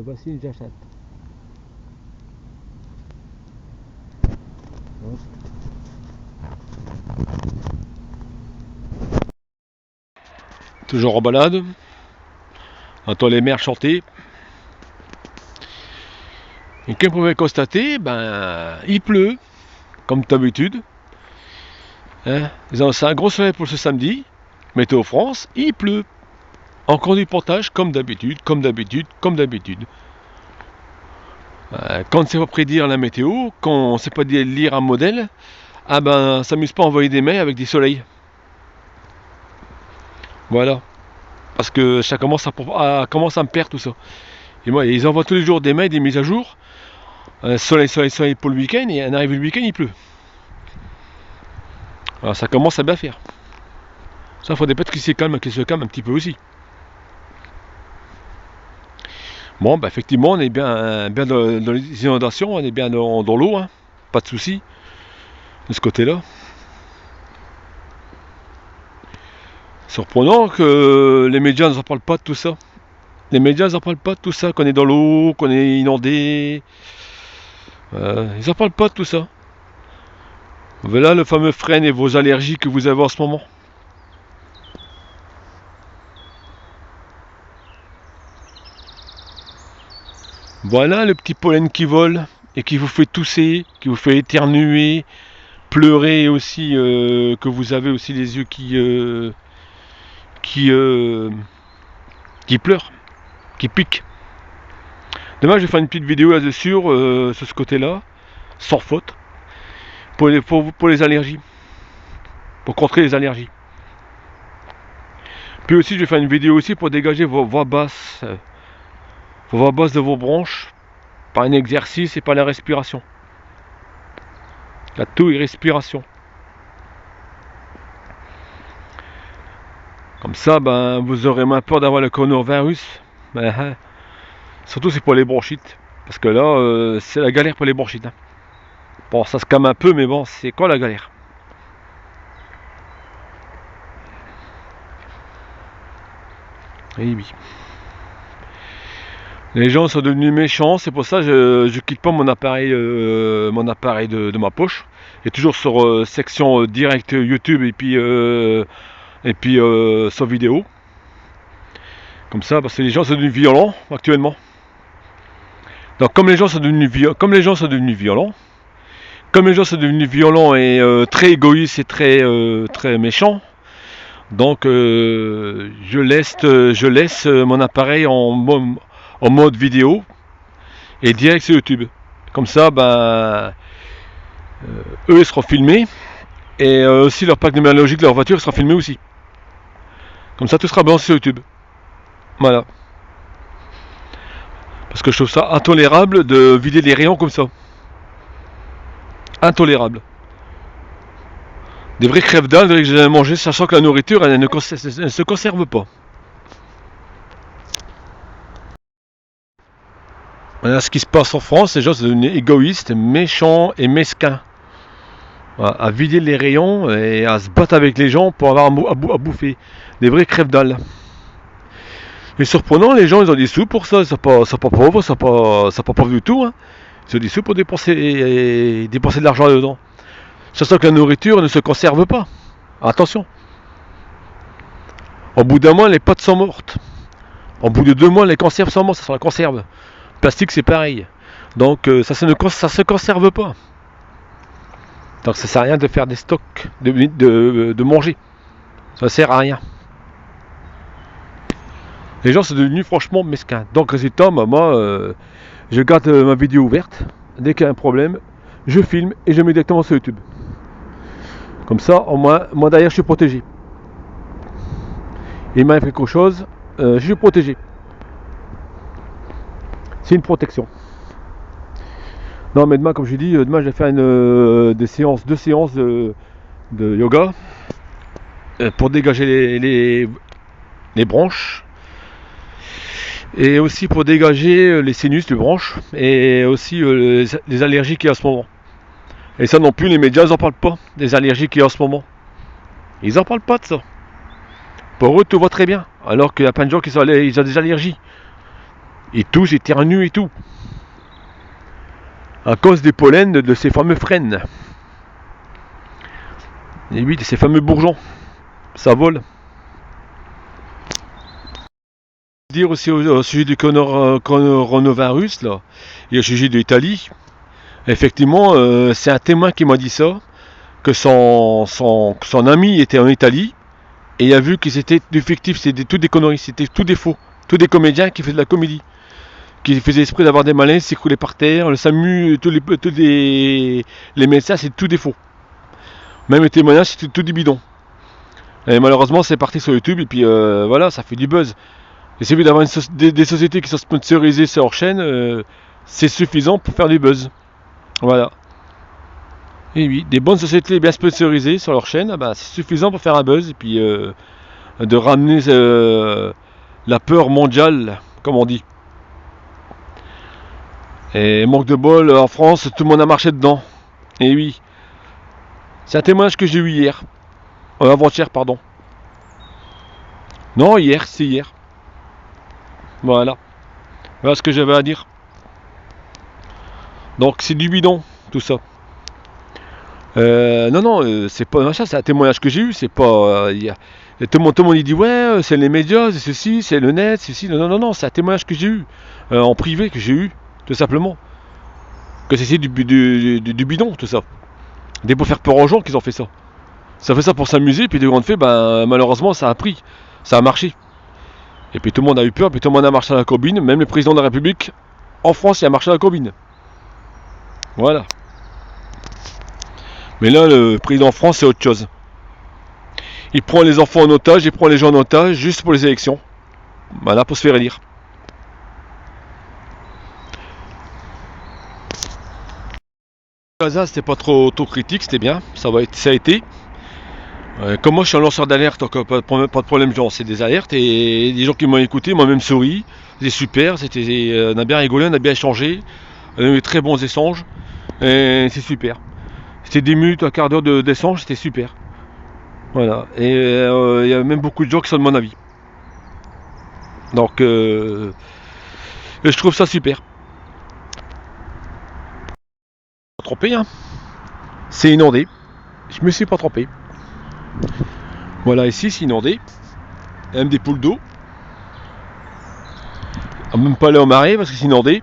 voici une j'achète. Toujours en balade, entend les mers chanter. Et comme vous pouvez constater, il pleut, comme d'habitude. Hein, c'est un gros soleil pour ce samedi. Météo France, il pleut. Encore du portage, comme d'habitude, comme d'habitude, comme d'habitude. Quand on ne sait pas prédire la météo, quand on ne sait pas lire un modèle, ça s'amuse pas à envoyer des mails avec des soleils. Voilà. Parce que ça commence à me perdre tout ça. Et moi, ils envoient tous les jours des mails, des mises à jour. Soleil, soleil, soleil pour le week-end, et en arrivant le week-end, il pleut. Alors ça commence à bien faire. Ça, il faudrait peut-être qu'il se calme un petit peu aussi. Bon, effectivement, on est bien dans les inondations, on est bien dans l'eau, hein. Pas de soucis de ce côté-là. Surprenant que les médias ne en parlent pas de tout ça. Les médias n'en parlent pas de tout ça, qu'on est dans l'eau, qu'on est inondé. Ils n'en parlent pas de tout ça. Voilà le fameux frein et vos allergies que vous avez en ce moment. Voilà le petit pollen qui vole et qui vous fait tousser, qui vous fait éternuer, pleurer aussi, que vous avez aussi les yeux qui pleurent, qui piquent. Demain je vais faire une petite vidéo là-dessus sur ce côté-là, sans faute, pour les allergies, pour contrer les allergies. Puis aussi je vais faire une vidéo aussi pour dégager vos voix basses de vos bronches par un exercice et par la respiration. La toux et respiration. Comme ça, vous aurez moins peur d'avoir le coronavirus. Surtout c'est pour les bronchites. Parce que là, c'est la galère pour les bronchites. Hein. Bon, ça se calme un peu, mais bon, c'est quoi la galère? Eh oui. Les gens sont devenus méchants, c'est pour ça que je quitte pas mon appareil de ma poche. Et toujours sur section direct YouTube et puis sur vidéo. Comme ça, parce que les gens sont devenus violents actuellement. Donc comme les gens sont devenus violents, et très égoïstes et très méchants, donc je laisse mon appareil en mode vidéo et direct sur YouTube. Comme ça, eux ils seront filmés et aussi leur plaque numérologique de leur voiture sera filmé aussi. Comme ça, tout sera balancé sur YouTube. Voilà. Parce que je trouve ça intolérable de vider les rayons comme ça. Intolérable. Des vrais crève-dalle que j'ai mangé, sachant que la nourriture elle ne se conserve pas. Voilà ce qui se passe en France, les gens sont devenus égoïstes, méchants et mesquins. Voilà, à vider les rayons et à se battre avec les gens pour avoir à bouffer. Des vrais crève-dalle. Et surprenant, les gens ils ont des sous pour ça, c'est pas pauvre, c'est pas pauvre du tout. Hein. Ils ont des sous pour dépenser de l'argent dedans. Sachant que la nourriture ne se conserve pas. Attention. Au bout d'un mois, les pâtes sont mortes. Au bout de 2 mois, les conserves sont mortes, ça sera la conserve. Plastique, c'est pareil. Donc ça se conserve pas. Donc ça sert à rien de faire des stocks, de manger. Ça sert à rien. Les gens sont devenus franchement mesquins. Donc résultat, moi, je garde ma vidéo ouverte. Dès qu'il y a un problème, je filme et je mets directement sur YouTube. Comme ça, au moins, moi derrière, je suis protégé. Il m'arrive quelque chose, je suis protégé. C'est une protection. Non, mais demain, comme je dis, demain, je vais faire deux séances de yoga pour dégager les branches. Et aussi pour dégager les sinus, les branches, et aussi les allergies qu'il y a en ce moment. Et ça non plus, les médias n'en parlent pas, des allergies qu'il y a en ce moment. Ils n'en parlent pas de ça. Pour eux, tout va très bien, alors qu'il y a plein de gens ils ont des allergies. Ils toussent, ils éternuent et tout. À cause des pollens de ces fameux frênes. Et oui, de ces fameux bourgeons. Ça vole. Dire aussi au sujet du coronavirus, là, et au sujet de l'Italie, effectivement, c'est un témoin qui m'a dit ça, que son ami était en Italie, et il a vu que c'était du fictif, c'était tout des conneries, c'était tout des faux, tous des comédiens qui faisaient de la comédie, qui faisaient esprit d'avoir des malins, s'écroulaient par terre, le SAMU, les médecins, c'est tout des faux. Même les témoignages, c'est tout des bidons. Et malheureusement, c'est parti sur YouTube, et puis voilà, ça fait du buzz. Et c'est vu d'avoir des sociétés qui sont sponsorisées sur leur chaîne, c'est suffisant pour faire du buzz. Voilà. Et oui, des bonnes sociétés bien sponsorisées sur leur chaîne, ah bah, c'est suffisant pour faire un buzz et puis de ramener la peur mondiale, comme on dit. Et manque de bol, en France, tout le monde a marché dedans. Et oui, c'est un témoignage que j'ai eu hier. Avant-hier, pardon. Non, hier, c'est hier. Voilà. Voilà ce que j'avais à dire. Donc c'est du bidon, tout ça. Non, c'est pas machin, c'est un témoignage que j'ai eu, c'est pas. Tout le monde il dit ouais, c'est les médias, c'est ceci, c'est le net, c'est ceci. Non, c'est un témoignage que j'ai eu, en privé, que j'ai eu, tout simplement. Que c'est du bidon, tout ça. Des pour faire peur aux gens qu'ils ont fait ça. Ça fait ça pour s'amuser, puis de grandes faits, ben malheureusement ça a pris, ça a marché. Et puis tout le monde a eu peur, puis tout le monde a marché à la combine, même le président de la République, en France, il a marché à la combine. Voilà. Mais là, le président de France, c'est autre chose. Il prend les enfants en otage, il prend les gens en otage juste pour les élections. Voilà, pour se faire élire. Gaza, c'était pas trop critique, c'était bien, ça a été. Comme moi, je suis un lanceur d'alerte, donc pas de problème, genre, c'est des alertes. Et des gens qui m'ont écouté, m'ont même souri. C'était super, on a bien rigolé, on a bien échangé. On a eu de très bons échanges. Et c'est super. C'était 10 minutes, un quart d'heure d'échange, c'était super. Voilà. Et il y a même beaucoup de gens qui sont de mon avis. Donc, je trouve ça super. Pas trompé, hein. C'est inondé. Je me suis pas trompé. Voilà, ici c'est inondé. Il y a même des poules d'eau. On ne peut même pas aller en marée parce que c'est inondé.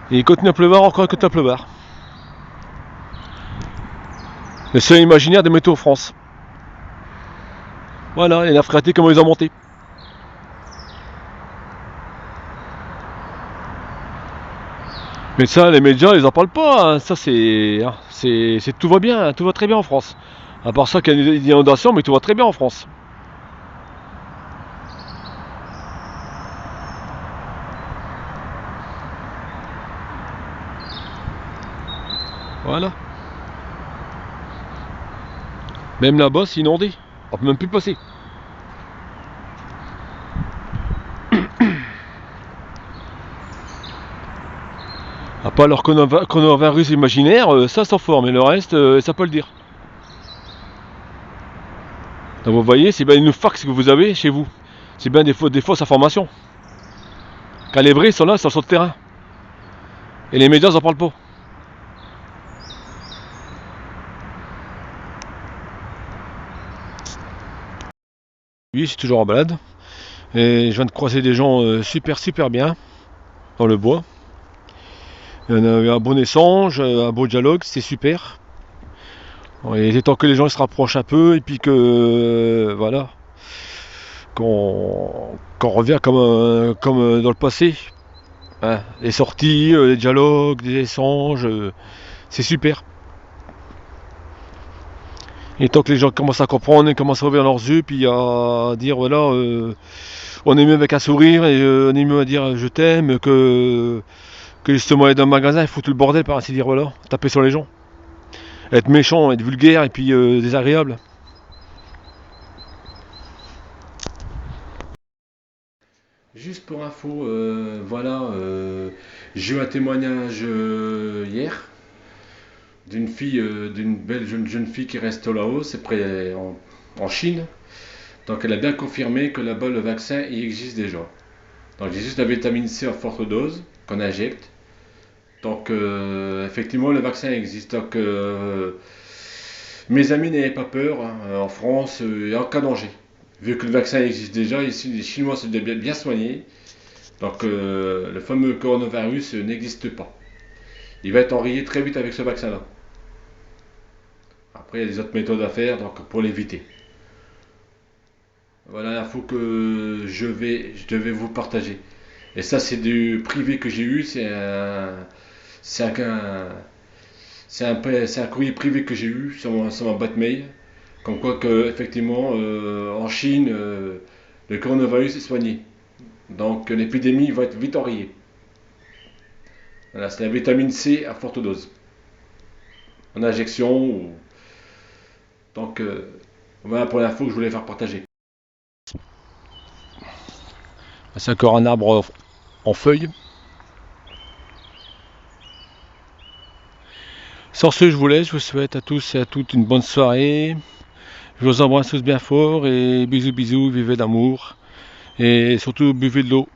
Et il continue à pleuvoir, encore il continue à pleuvoir. Le seul imaginaire des météo France. Voilà, et la fréquenté comment ils ont monté. Mais ça, les médias, ils en parlent pas. Hein. Ça, tout va bien, hein. Tout va très bien en France. À part ça qu'il y a des inondations, mais tout va très bien en France. Voilà. Même là-bas, c'est inondé. On peut même plus passer. À part leur coronavirus imaginaire, ça s'en fort, mais le reste, ça peut le dire. Donc vous voyez, c'est bien une fax que vous avez chez vous. C'est bien des fausses informations. Quand les vrais sont là, ils sont sur le terrain. Et les médias n'en parlent pas. Oui, je suis toujours en balade. Et je viens de croiser des gens super bien dans le bois. On a eu un bon échange, un beau dialogue, c'était super. Il était temps que les gens se rapprochent un peu et puis que voilà, qu'on revient comme dans le passé. Hein, les sorties, les dialogues, les échanges, c'est super. Et tant que les gens commencent à comprendre et commencent à ouvrir leurs yeux, puis à dire voilà, on est mieux avec un sourire et on est mieux à dire je t'aime que justement aller dans le magasin et foutre le bordel par ainsi dire voilà, taper sur les gens. Être méchant, être vulgaire et puis désagréable. Juste pour info, voilà, j'ai eu un témoignage hier d'une fille, d'une belle jeune fille qui reste au Laos, c'est près en Chine. Donc elle a bien confirmé que là-bas le vaccin il existe déjà. Donc j'ai juste la vitamine C en forte dose qu'on injecte. Donc effectivement le vaccin existe. Donc mes amis n'avaient pas peur, hein. En France, il n'y a aucun danger. Vu que le vaccin existe déjà, ici les Chinois sont déjà bien soignés. Donc le fameux coronavirus n'existe pas. Il va être enrayé très vite avec ce vaccin-là. Après, il y a des autres méthodes à faire donc, pour l'éviter. Voilà l'info que je devais vous partager. Et ça, c'est du privé que j'ai eu. C'est un, c'est un courrier privé que j'ai eu sur ma boîte mail. Comme quoi que, effectivement, en Chine, le coronavirus est soigné. Donc l'épidémie va être vite enrayée. Voilà, c'est la vitamine C à forte dose. En injection. Donc voilà pour l'info que je voulais faire partager. C'est encore un arbre en feuilles. Sur ce, je vous laisse. Je vous souhaite à tous et à toutes une bonne soirée. Je vous embrasse tous bien fort et bisous bisous, vivez d'amour et surtout buvez de l'eau.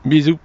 Bisous.